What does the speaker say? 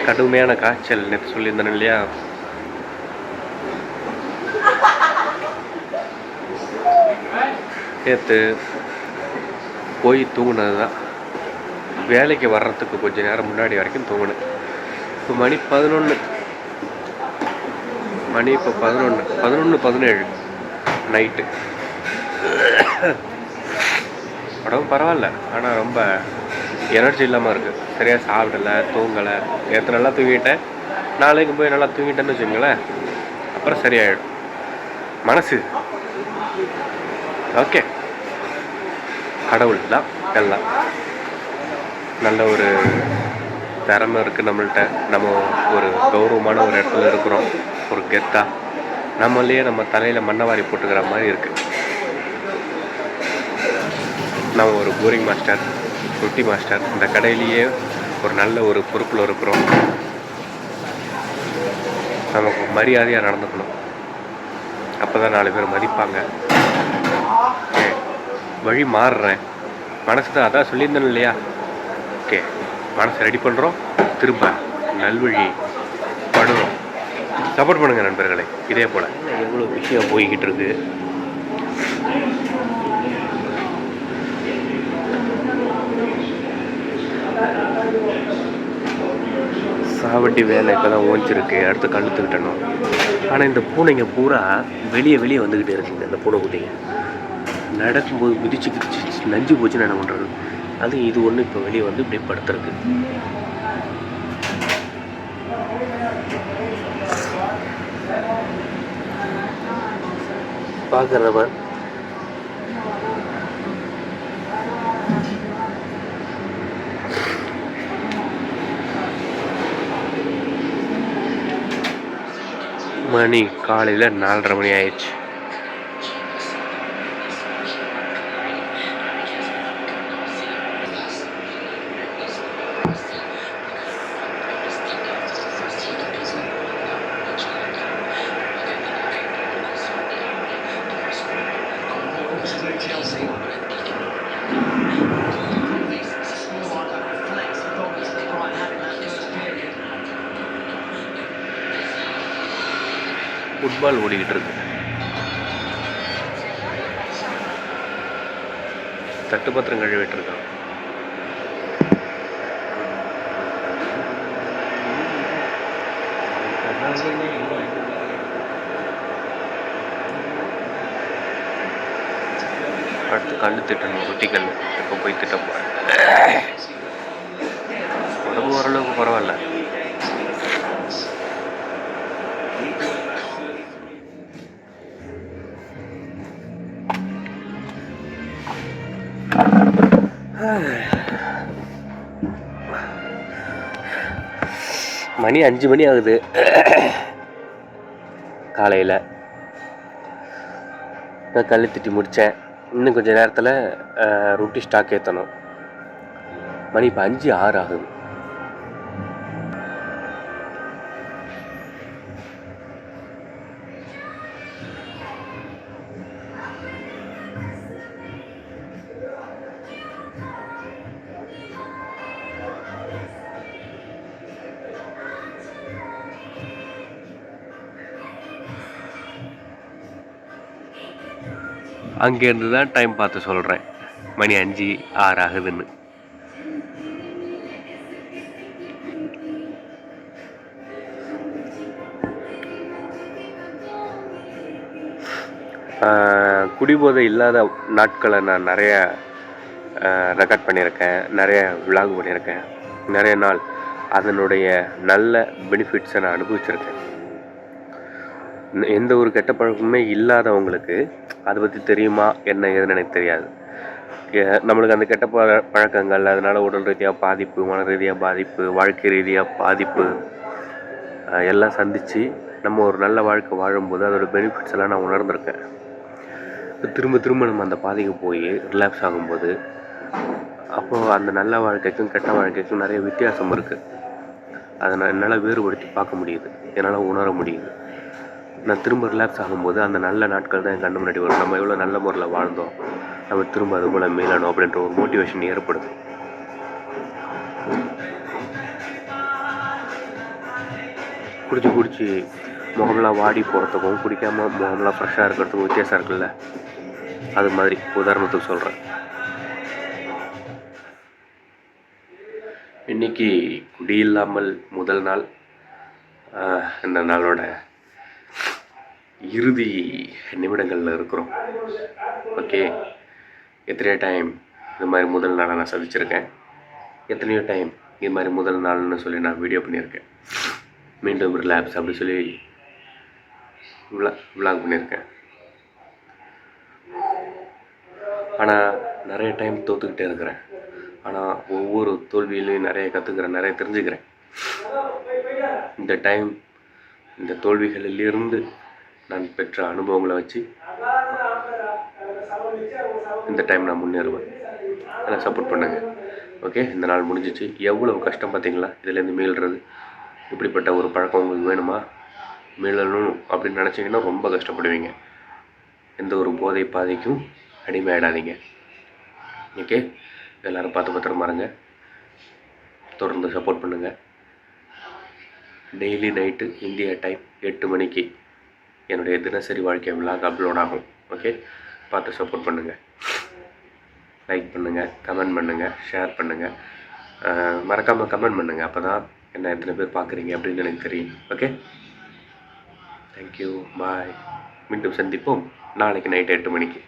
கடுமையான காய்ச்சல் நேற்று சொல்லியிருந்தேன் இல்லையா. நேற்று போய் தூங்கினது தான். வேலைக்கு வர்றதுக்கு கொஞ்சம் நேரம் முன்னாடி வரைக்கும் தூங்கினேன். இப்போ மணி 11, மணி இப்போ 11:17 நைட்டு. உடம்பு பரவாயில்ல, ஆனால் ரொம்ப எனர்ஜி இல்லாமல் இருக்குது. சரியாக சாப்பிடலை, தூங்கலை. நேற்று நல்லா தூங்கிட்டேன். நாளைக்கு போய் நல்லா தூங்கிட்டேன்னு வச்சுங்களேன், அப்புறம் சரியாயிடும் மனசு. ஓகே, கடவுள் தான் எல்லாம். நல்ல ஒரு திறமை இருக்குது நம்மள்கிட்ட. நம்ம ஒரு கௌரவமான ஒரு இடத்துல இருக்கிறோம், ஒரு கெத்தாக. நம்மளையே நம்ம தலையில் மண்ணவாரி போட்டுக்கிற மாதிரி இருக்குது. நம்ம ஒரு போரிங் மாஸ்டர், ரொட்டி மாஸ்டர், இந்த கடையிலேயே ஒரு நல்ல ஒரு பொறுப்பில் இருக்கிறோம். நமக்கு மரியாதையாக நடந்துக்கணும், அப்போ தான் 4 பேர் மதிப்பாங்க. வழி மாறுறேன், மனசு தான் அதான் சொல்லியிருந்தேன் இல்லையா. ஓகே, மனசை ரெடி பண்ணுறோம், திரும்ப நல்வழி படுறோம். சப்போர்ட் பண்ணுங்கள் நண்பர்களை. இதே போல் எவ்வளோ விஷயம் போய்கிட்டு இருக்கு. சாவட்டி வேலை இப்போ தான் ஓஞ்சிருக்கு, அடுத்து கழுத்துக்கிட்டணும். ஆனால் இந்த பூனைங்க பூரா வெளியே வந்துக்கிட்டே இருக்குங்க. இந்த பூனைக்குட்டிங்க நடக்கும்போது மிதிச்சு நஞ்சு போச்சுன்னு என்ன பண்ணுறது. அது இது ஒன்று இப்போ வெளியே வந்து இப்படியே படுத்துருக்கு. பார்க்குறவன் மணி காலையில் 4:30 மணி ஆயிடுச்சு. ஃபுட்பால் ஓடிக்கிட்டு இருக்கு. தட்டுப்பத்திரம் கழுவிட்டு இருக்கான். அடுத்து கல் திட்டணும், ரொட்டி கல். இப்போ போய் திட்ட போகிறேன். உடம்பு ஓரளவுக்கு பரவாயில்ல. மணி 5 மணி ஆகுது காலையில். நான் கல் திட்டி முடித்தேன். இன்னும் கொஞ்சம் நேரத்தில் ரொட்டி ஸ்டாக் ஏற்றணும். மணி இப்போ 5:06 ஆகுது. அங்கேருந்து தான் டைம் பார்த்து சொல்கிறேன், மணி 5:06 ஆகுதுன்னு. குடிபோதை இல்லாத நாட்களை நான் நிறைய ரெக்கார்ட் பண்ணியிருக்கேன், நிறைய விளாக் பண்ணியிருக்கேன். நிறைய நாள் அதனுடைய நல்ல பெனிஃபிட்ஸை நான் அனுபவிச்சிருக்கேன். எந்த ஒரு கெட்ட பழக்கமுமே இல்லாதவங்களுக்கு அதை பற்றி தெரியுமா என்ன ஏதுன்னு எனக்கு தெரியாது. நம்மளுக்கு அந்த கெட்ட பழக்கங்கள், அதனால் உடல் ரீதியாக பாதிப்பு, மன ரீதியாக பாதிப்பு, வாழ்க்கை ரீதியாக பாதிப்பு எல்லாம் சந்தித்து நம்ம ஒரு நல்ல வாழ்க்கை வாழும்போது அதோடய பெனிஃபிட்ஸ் எல்லாம் நான் உணர்ந்திருக்கேன். திரும்ப நம்ம அந்த பாதைக்கு போய் ரிலாக்ஸ் ஆகும்போது அப்போது அந்த நல்ல வாழ்க்கைக்கும் கெட்ட வாழ்க்கைக்கும் நிறைய வித்தியாசம் இருக்குது. அதை நான் என்னால் வேறுபடுத்தி பார்க்க முடியுது, என்னால் உணர முடியுது. நான் திரும்ப ரிலாக்ஸ் ஆகும்போது அந்த நல்ல நாட்கள் தான் என் கண்ணு முன்னாடி வரும். நம்ம எவ்வளோ நல்ல முறையில் வாழ்ந்தோம், நம்ம திரும்ப அது போல் மீளணும் அப்படின்ற ஒரு மோட்டிவேஷன் ஏற்படுது. குடிச்சு முகம்லாம் வாடி போகிறதுக்கும் குடிக்காமல் முகம்லாம் ஃப்ரெஷ்ஷாக இருக்கிறதுக்கும் வித்தியாசம் இருக்குல்ல, அது மாதிரி உதாரணத்துக்கு சொல்கிறேன். இன்றைக்கி குடியில்லாமல் முதல் நாள், இந்த நாளோட இறுதி நிமிடங்களில் இருக்கிறோம். ஓகே, எத்தனையோ டைம் இது மாதிரி முதல் நாளை நான் சந்திச்சிருக்கேன், எத்தனையோ டைம் இது மாதிரி முதல் நாள்னு சொல்லி நான் வீடியோ பண்ணியிருக்கேன், மீண்டும் ரிலாக்ஸ் அப்படி சொல்லி விளாக் பண்ணியிருக்கேன். ஆனால் நிறைய டைம் தோற்றுக்கிட்டே இருக்கிறேன். ஆனால் ஒவ்வொரு தோல்வியிலையும் நிறைய கற்றுக்கிறேன், நிறைய தெரிஞ்சுக்கிறேன். இந்த தோல்விகளிலிருந்து நான் பெற்ற அனுபவங்களை வச்சு இந்த டைம் நான் முன்னேறுவேன். அதெல்லாம் சப்போர்ட் பண்ணுங்கள். ஓகே, இந்த நாள் முடிஞ்சிச்சு. எவ்வளோ கஷ்டம் பார்த்தீங்களா இதுலேருந்து மீள்றது. இப்படிப்பட்ட ஒரு பழக்கம் உங்களுக்கு வேணுமா, மீளணும் அப்படின்னு நினச்சிங்கன்னா ரொம்ப கஷ்டப்படுவீங்க. எந்த ஒரு போதை பாதைக்கும் அடிமையாடாதீங்க. ஓகே, எல்லோரும் பார்த்து பத்திரமா இருங்க. தொடர்ந்து சப்போர்ட் பண்ணுங்கள். டெய்லி நைட்டு இந்தியா டைம் 8 மணிக்கு என்னுடைய தினசரி வாழ்க்கை விலாக் அப்லோட் ஆகும். ஓகே, பார்த்து சப்போர்ட் பண்ணுங்கள். லைக் பண்ணுங்கள், கமெண்ட் பண்ணுங்கள், ஷேர் பண்ணுங்கள். மறக்காமல் கமெண்ட் பண்ணுங்கள். அப்போ தான் என்ன எத்தனை பேர் பார்க்குறீங்க அப்படின்னு எனக்கு தெரியும். ஓகே, தேங்க்யூ, பாய். மீண்டும் சந்திப்போம் நாளைக்கு நைட்டு 8 மணிக்கு.